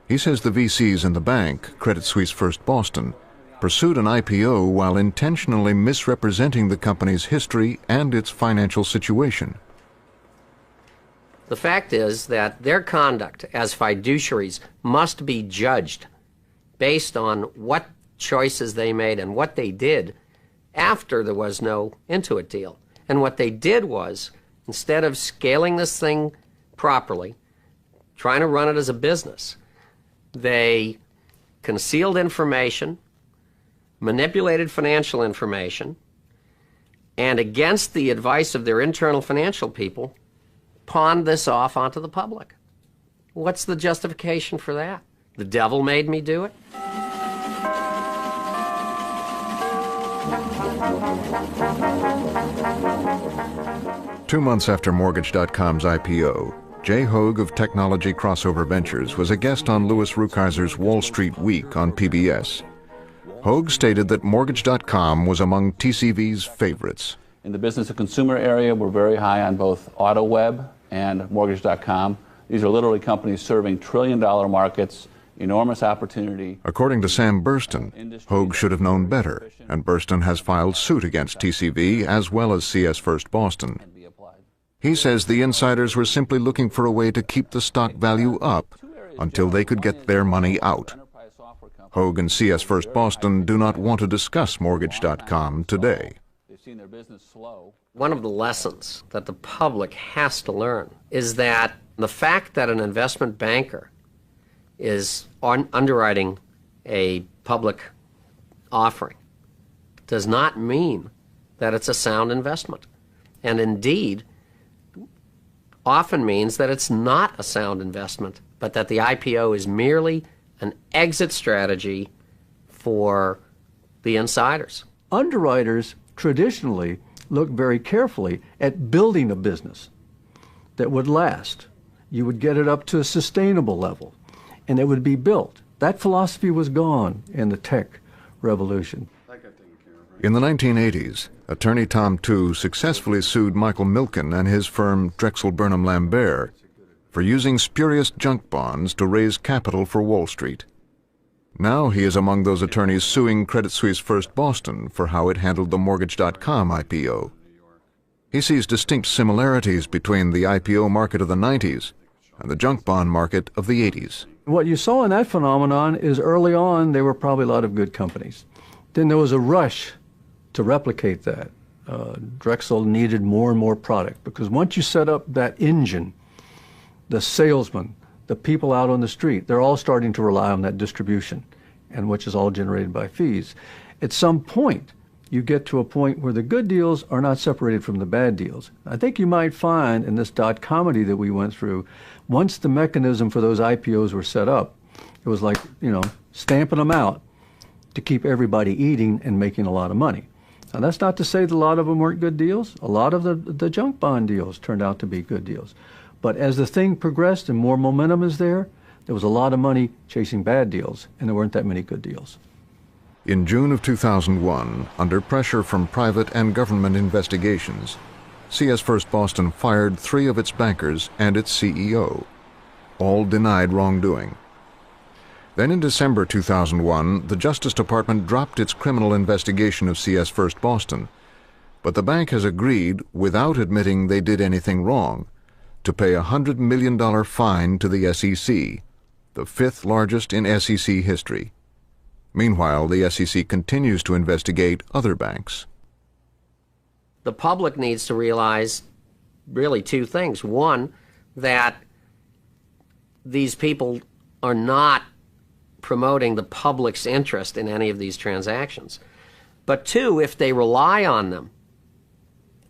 He says the VCs in the bank, Credit Suisse First Boston, pursued an IPO while intentionally misrepresenting the company's history and its financial situation. The fact is that their conduct as fiduciaries must be judged based on what choices they made and what they did after there was no Intuit deal. And what they did was, instead of scaling this thing properly, trying to run it as a business, they concealed information, manipulated financial information, and against the advice of their internal financial people, pawned this off onto the public. What's the justification for that? The devil made me do it? 2 months after Mortgage.com's IPO, Jay Hoag of Technology Crossover Ventures was a guest on Louis Rukeyser's Wall Street Week on PBS. Hoag stated that Mortgage.com was among TCV's favorites. In the business and consumer area, we're very high on both AutoWeb and Mortgage.com. These are literally companies serving trillion-dollar markets, enormous opportunity. According to Sam Burston, Hoag should have known better, and Burston has filed suit against TCV as well as CS First Boston. He says the insiders were simply looking for a way to keep the stock value up until they could get their money out. Hoag and CS First Boston do not want to discuss Mortgage.com today. One of the lessons that the public has to learn is that the fact that an investment banker is underwriting a public offering does not mean that it's a sound investment. And indeed, often means that it's not a sound investment, but that the IPO is merely an exit strategy for the insiders. Underwriters traditionally look very carefully at building a business that would last. You would get it up to a sustainable level, and it would be built. That philosophy was gone in the tech revolution. In the 1980s, attorney Tom Tu successfully sued Michael Milken and his firm Drexel Burnham Lambert for using spurious junk bonds to raise capital for Wall Street. Now he is among those attorneys suing Credit Suisse First Boston for how it handled the Mortgage.com IPO. He sees distinct similarities between the IPO market of the 90s and the junk bond market of the 80s. What you saw in that phenomenon is early on there were probably a lot of good companies. Then there was a rush to replicate that. Drexel needed more and more product because once you set up that engine, the salesmen, the people out on the street, they're all starting to rely on that distribution, and which is all generated by fees. At some point, you get to a point where the good deals are not separated from the bad deals. I think you might find in this dot-comedy that we went through, once the mechanism for those IPOs were set up, it was like, stamping them out to keep everybody eating and making a lot of money. Now, that's not to say that a lot of them weren't good deals. A lot of the junk bond deals turned out to be good deals. But as the thing progressed and more momentum is there was a lot of money chasing bad deals, and there weren't that many good deals. In June of 2001, under pressure from private and government investigations, CS First Boston fired 3 of its bankers and its CEO. All denied wrongdoing. Then in December 2001, the Justice Department dropped its criminal investigation of CS First Boston, but the bank has agreed, without admitting they did anything wrong, to pay a $100 million fine to the SEC, the 5th largest in SEC history. Meanwhile, the SEC continues to investigate other banks. The public needs to realize really 2 things. One, that these people are not promoting the public's interest in any of these transactions. But two, if they rely on them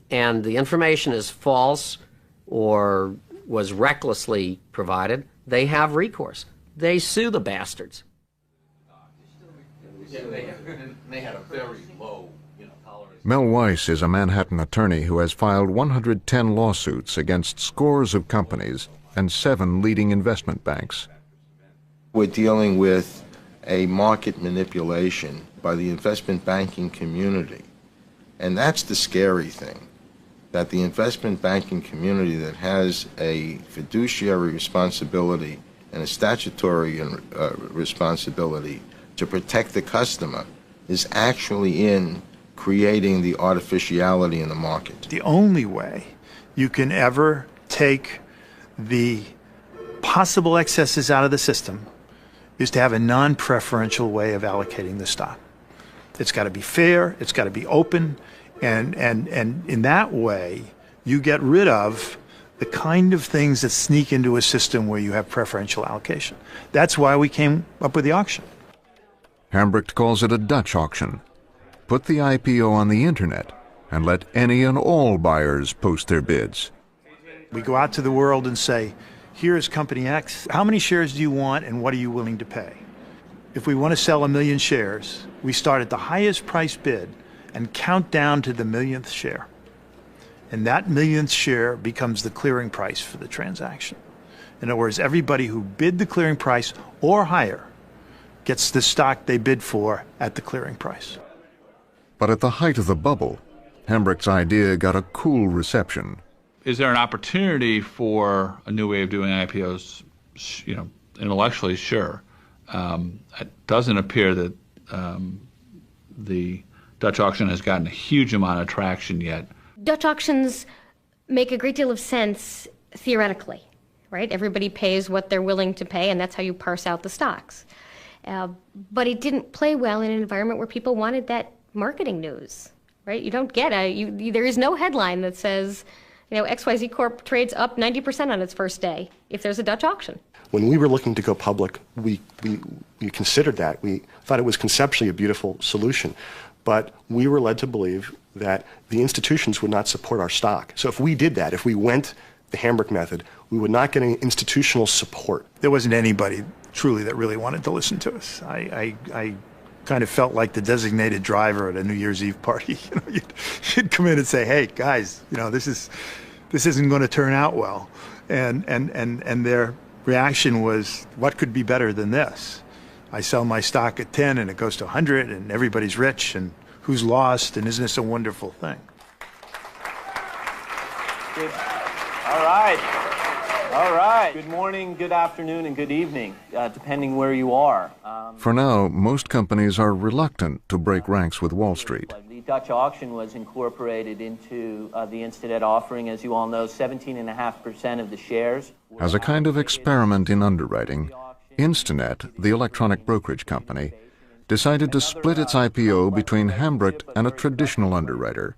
and the information is false or was recklessly provided, they have recourse. They sue the bastards. They had a very low tolerance. Mel Weiss is a Manhattan attorney who has filed 110 lawsuits against scores of companies and 7 leading investment banks. We're dealing with a market manipulation by the investment banking community. And that's the scary thing, that the investment banking community that has a fiduciary responsibility and a statutory responsibility to protect the customer is actually in creating the artificiality in the market. The only way you can ever take the possible excesses out of the system is to have a non-preferential way of allocating the stock. It's got to be fair, it's got to be open, and in that way you get rid of the kind of things that sneak into a system where you have preferential allocation. That's why we came up with the auction. Hambrecht calls it a Dutch auction. Put the IPO on the internet and let any and all buyers post their bids. We go out to the world and say, here is company X. How many shares do you want and what are you willing to pay? If we want to sell 1 million shares, we start at the highest price bid and count down to the millionth share. And that millionth share becomes the clearing price for the transaction. In other words, everybody who bid the clearing price or higher gets the stock they bid for at the clearing price. But at the height of the bubble, Hambrecht's idea got a cool reception. Is there an opportunity for a new way of doing IPOs? Intellectually, sure. It doesn't appear that the Dutch auction has gotten a huge amount of traction yet. Dutch auctions make a great deal of sense theoretically, right? Everybody pays what they're willing to pay, and that's how you parse out the stocks. But it didn't play well in an environment where people wanted that marketing news, right? You don't get there is no headline that says, XYZ Corp trades up 90% on its first day if there's a Dutch auction. When we were looking to go public, we considered that. We thought it was conceptually a beautiful solution. But we were led to believe that the institutions would not support our stock. So if we did that, if we went the Hambrecht method, we would not get any institutional support. There wasn't anybody truly that really wanted to listen to us. I kind of felt like the designated driver at a New Year's Eve party. You'd come in and say, "Hey guys, this isn't going to turn out well," and their reaction was, "What could be better than this? I sell my stock at 10 and it goes to 100 and everybody's rich and who's lost, and isn't this a wonderful thing?" Good. All right. Good morning, good afternoon, and good evening, depending where you are. For now, most companies are reluctant to break ranks with Wall Street. The Dutch auction was incorporated into the Instinet offering. As you all know, 17.5% of the shares. As a kind of experiment in underwriting, Instinet, the electronic brokerage company, decided to split its IPO between Hambrecht and a traditional underwriter,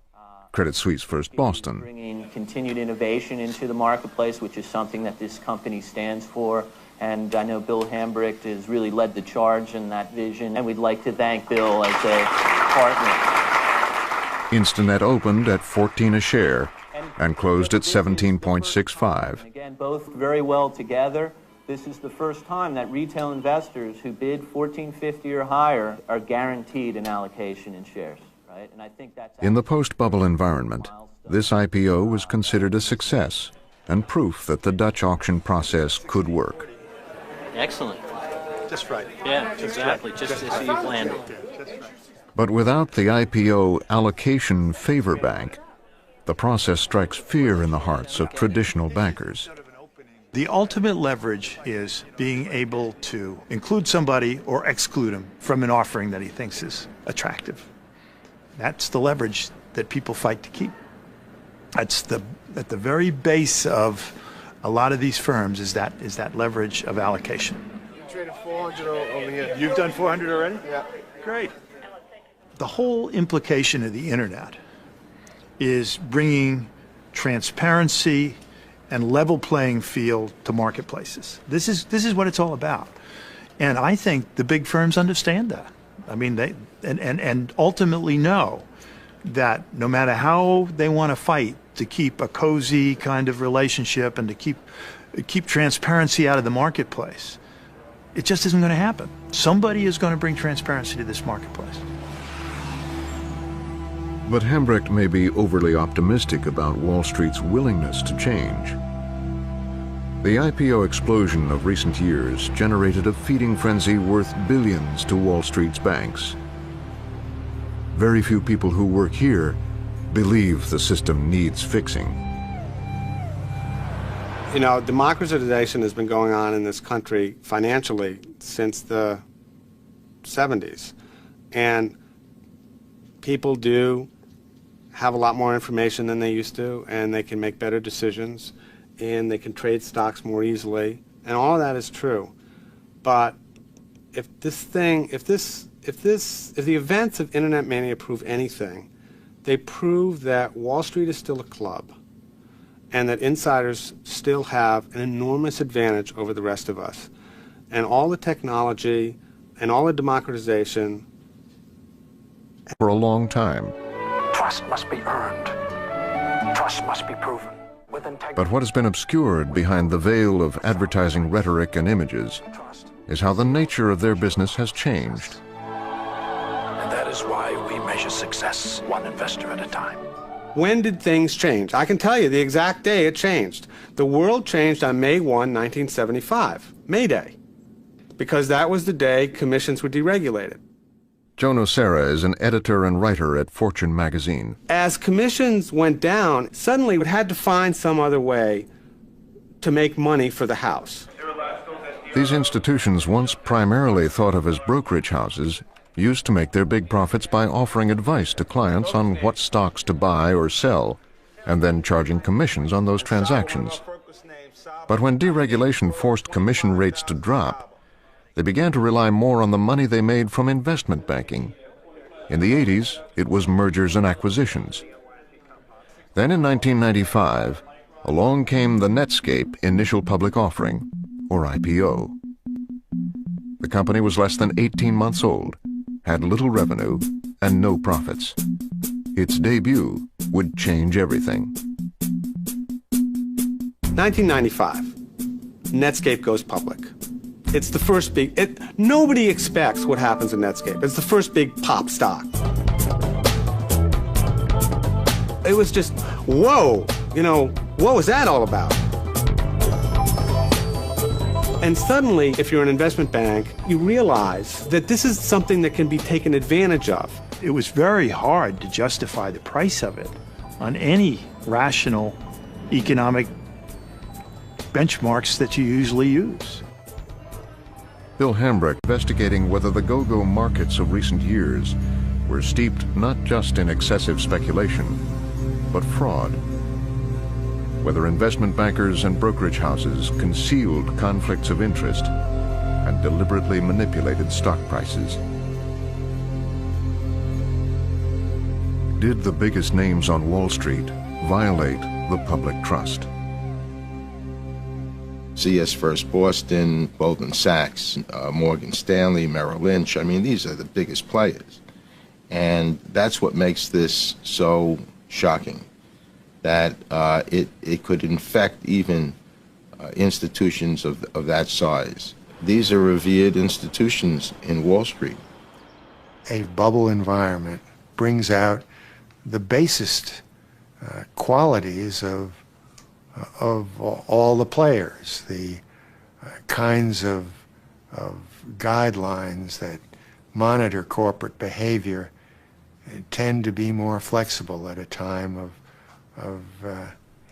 Credit Suisse First Boston. Bringing continued innovation into the marketplace, which is something that this company stands for. And I know Bill Hambrecht has really led the charge in that vision, and we'd like to thank Bill as a partner. Instinet opened at 14 a share and closed at 17.65. Again, both very well together. This is the first time that retail investors who bid $14.50 or higher are guaranteed an allocation in shares, right? And I think that's in the post-bubble environment, this IPO was considered a success and proof that the Dutch auction process could work. excellent. Just right. Yeah, exactly. Just as you planned it. But without the IPO allocation favor bank, the process strikes fear in the hearts of traditional bankers. The ultimate leverage is being able to include somebody or exclude them from an offering that he thinks is attractive. That's the leverage that people fight to keep. That's at the very base of a lot of these firms is that leverage of allocation. You traded 400 over here. You've done 400 already? Yeah. Great. The whole implication of the internet is bringing transparency and level playing field to marketplaces. This is what it's all about. And I think the big firms understand that. I mean, they and ultimately know that no matter how they want to fight to keep a cozy kind of relationship and to keep transparency out of the marketplace, it just isn't going to happen. Somebody is going to bring transparency to this marketplace. But Hambrecht may be overly optimistic about Wall Street's willingness to change. The IPO explosion of recent years generated a feeding frenzy worth billions to Wall Street's banks. Very few people who work here believe the system needs fixing. You know, democratization has been going on in this country financially since the 70s. And people do have a lot more information than they used to, and they can make better decisions, and they can trade stocks more easily, and all of that is true. But if the events of Internet Mania prove anything, they prove that Wall Street is still a club, and that insiders still have an enormous advantage over the rest of us. And all the technology and all the democratization. For a long time. Trust must be earned. Trust must be proven. But what has been obscured behind the veil of advertising rhetoric and images is how the nature of their business has changed. And that is why we measure success one investor at a time. When did things change? I can tell you the exact day it changed. The world changed on May 1, 1975, May Day, because that was the day commissions were deregulated. Joe Nocera is an editor and writer at Fortune magazine. As commissions went down, suddenly it had to find some other way to make money for the house. These institutions, once primarily thought of as brokerage houses, used to make their big profits by offering advice to clients on what stocks to buy or sell, and then charging commissions on those transactions. But when deregulation forced commission rates to drop, they began to rely more on the money they made from investment banking. In the 80s, it was mergers and acquisitions. Then in 1995, along came the Netscape initial public offering, or IPO. The company was less than 18 months old, had little revenue, and no profits. Its debut would change everything. 1995, Netscape goes public. It's the first nobody expects what happens in Netscape. It's the first big pop stock. It was just, whoa, you know, what was that all about? And suddenly, if you're an investment bank, you realize that this is something that can be taken advantage of. It was very hard to justify the price of it on any rational economic benchmarks that you usually use. Bill Hambrecht investigating whether the go-go markets of recent years were steeped not just in excessive speculation, but fraud. Whether investment bankers and brokerage houses concealed conflicts of interest and deliberately manipulated stock prices. Did the biggest names on Wall Street violate the public trust? CS First Boston, Goldman Sachs, Morgan Stanley, Merrill Lynch. I mean, these are the biggest players. And that's what makes this so shocking, that it could infect even institutions of that size. These are revered institutions in Wall Street. A bubble environment brings out the basest qualities of all the players, the kinds of guidelines that monitor corporate behavior tend to be more flexible at a time of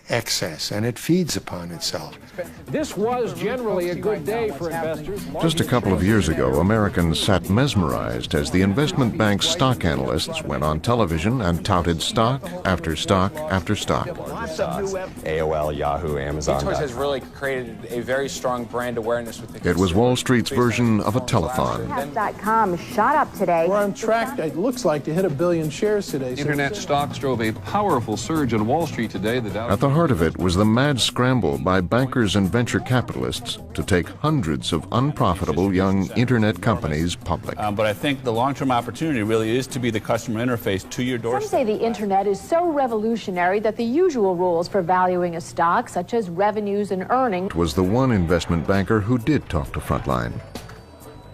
excess, and it feeds upon itself. This was generally a good day for investors. Just a couple of years ago, Americans sat mesmerized as the investment bank's stock analysts went on television and touted stock after stock after stock. AOL, Yahoo, Amazon. eToys has really created a very strong brand awareness with the consumer. It was Wall Street's version of a telethon. Comcast.com shot up today. We're on track, it looks like, to hit 1 billion shares today. Internet stocks drove a powerful surge on Wall Street today. At the heart of it was the mad scramble by bankers and venture capitalists to take hundreds of unprofitable young internet companies public. But I think the long-term opportunity really is to be the customer interface to your doorstep. Some say the internet is so revolutionary that the usual rules for valuing a stock, such as revenues and earnings, It was the one investment banker who did talk to Frontline.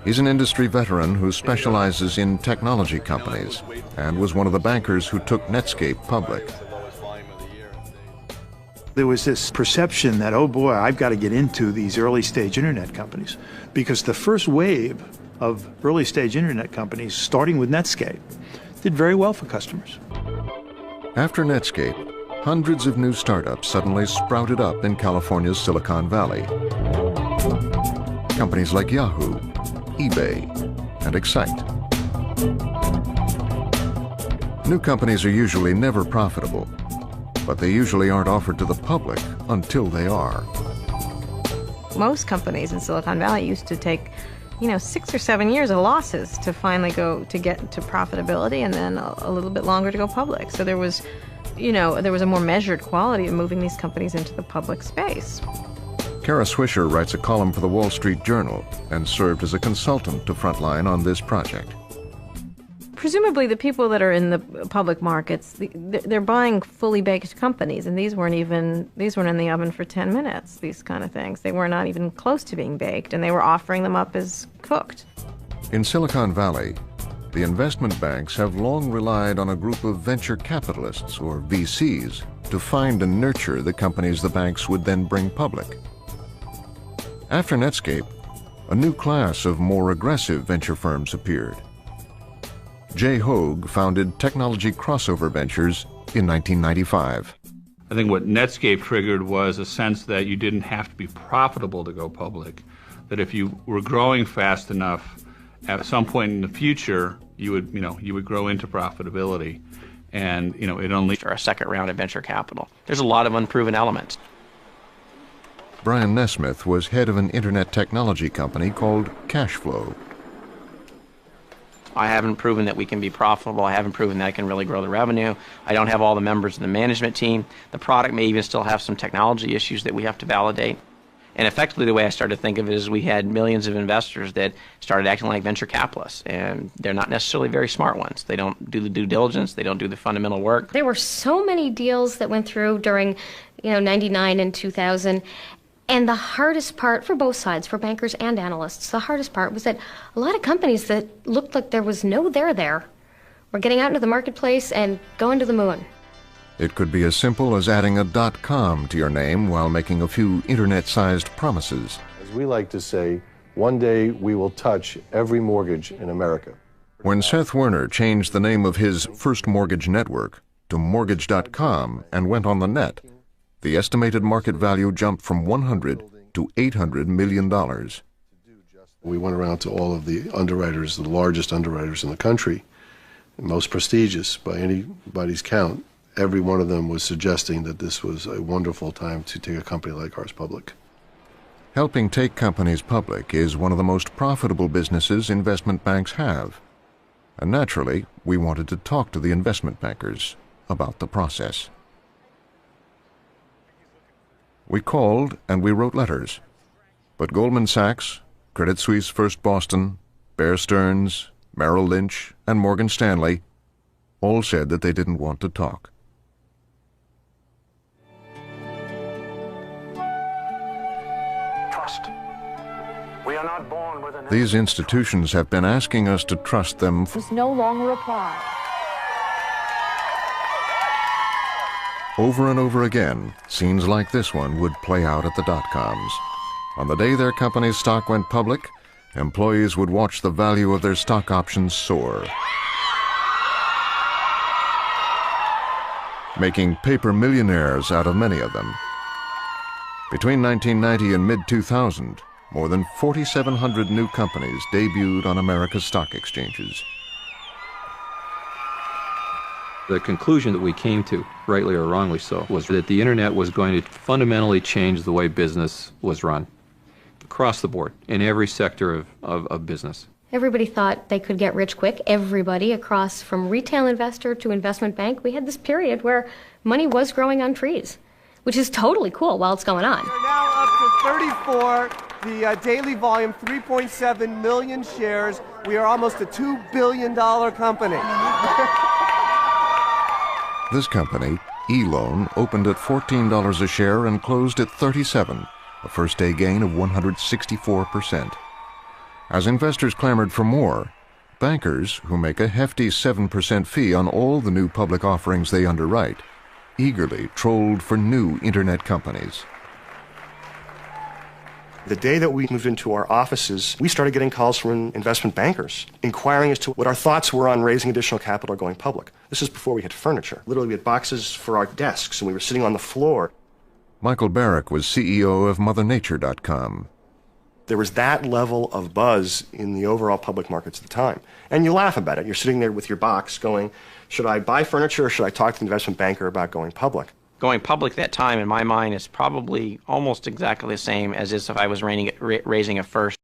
He's an industry veteran who specializes in technology companies and was one of the bankers who took Netscape public. There was this perception that, oh boy, I've got to get into these early stage internet companies, because the first wave of early stage internet companies, starting with Netscape, did very well for customers. After Netscape, hundreds of new startups suddenly sprouted up in California's Silicon Valley. Companies like Yahoo, eBay, and Excite. New companies are usually never profitable, but they usually aren't offered to the public until they are. Most companies in Silicon Valley used to take, 6 or 7 years of losses to finally get to profitability, and then a little bit longer to go public. So there was a more measured quality of moving these companies into the public space. Kara Swisher writes a column for the Wall Street Journal and served as a consultant to Frontline on this project. Presumably the people that are in the public markets, they're buying fully baked companies, and these weren't in the oven for 10 minutes, these kind of things. They were not even close to being baked, and they were offering them up as cooked. In Silicon Valley, the investment banks have long relied on a group of venture capitalists, or VCs, to find and nurture the companies the banks would then bring public. After Netscape, a new class of more aggressive venture firms appeared. Jay Hoag founded Technology Crossover Ventures in 1995. I think what Netscape triggered was a sense that you didn't have to be profitable to go public, that if you were growing fast enough, at some point in the future, you would grow into profitability, and it only for a second round of venture capital. There's a lot of unproven elements. Brian Nesmith was head of an internet technology company called Cashflow. I haven't proven that we can be profitable. I haven't proven that I can really grow the revenue. I don't have all the members of the management team. The product may even still have some technology issues that we have to validate. And effectively, the way I started to think of it is we had millions of investors that started acting like venture capitalists, and they're not necessarily very smart ones. They don't do the due diligence. They don't do the fundamental work. There were so many deals that went through during, 99 and 2000. And the hardest part for both sides, for bankers and analysts, the hardest part was that a lot of companies that looked like there was no there were getting out into the marketplace and going to the moon. It could be as simple as adding a .com to your name while making a few internet-sized promises. As we like to say, one day we will touch every mortgage in America. When Seth Werner changed the name of his first mortgage network to Mortgage.com and went on the net, the estimated market value jumped from $100 to $800 million. We went around to all of the underwriters, the largest underwriters in the country, and most prestigious by anybody's count. Every one of them was suggesting that this was a wonderful time to take a company like ours public. Helping take companies public is one of the most profitable businesses investment banks have. And naturally, we wanted to talk to the investment bankers about the process. We called and we wrote letters, but Goldman Sachs, Credit Suisse First Boston, Bear Stearns, Merrill Lynch, and Morgan Stanley all said that they didn't want to talk. Trust. We are not born with an... These institutions have been asking us to trust them was no longer applied. Over and over again. Scenes like this one would play out at the dot-coms. On the day their company's stock went public, employees would watch the value of their stock options soar, making paper millionaires out of many of them. Between 1990 and mid-2000, more than 4,700 new companies debuted on America's stock exchanges. The conclusion that we came to, rightly or wrongly so, was that the internet was going to fundamentally change the way business was run across the board in every sector of business. Everybody thought they could get rich quick. Everybody across from retail investor to investment bank. We had this period where money was growing on trees. which is totally cool while it's going on. We're now up to 34, the daily volume, 3.7 million shares. We are almost a $2 billion company. This company, eLoan, opened at $14 a share and closed at 37, a first-day gain of 164%. As investors clamored for more, bankers, who make a hefty 7% fee on all the new public offerings they underwrite, eagerly trolled for new internet companies. The day that we moved into our offices, we started getting calls from investment bankers inquiring as to what our thoughts were on raising additional capital or going public. This is before we had furniture. Literally, we had boxes for our desks, and we were sitting on the floor. Michael Barrick was CEO of MotherNature.com. There was that level of buzz in the overall public markets at the time. And you laugh about it. You're sitting there with your box going, should I buy furniture or should I talk to the investment banker about going public? Going public that time, in my mind, is probably almost exactly the same as if I was raising a first.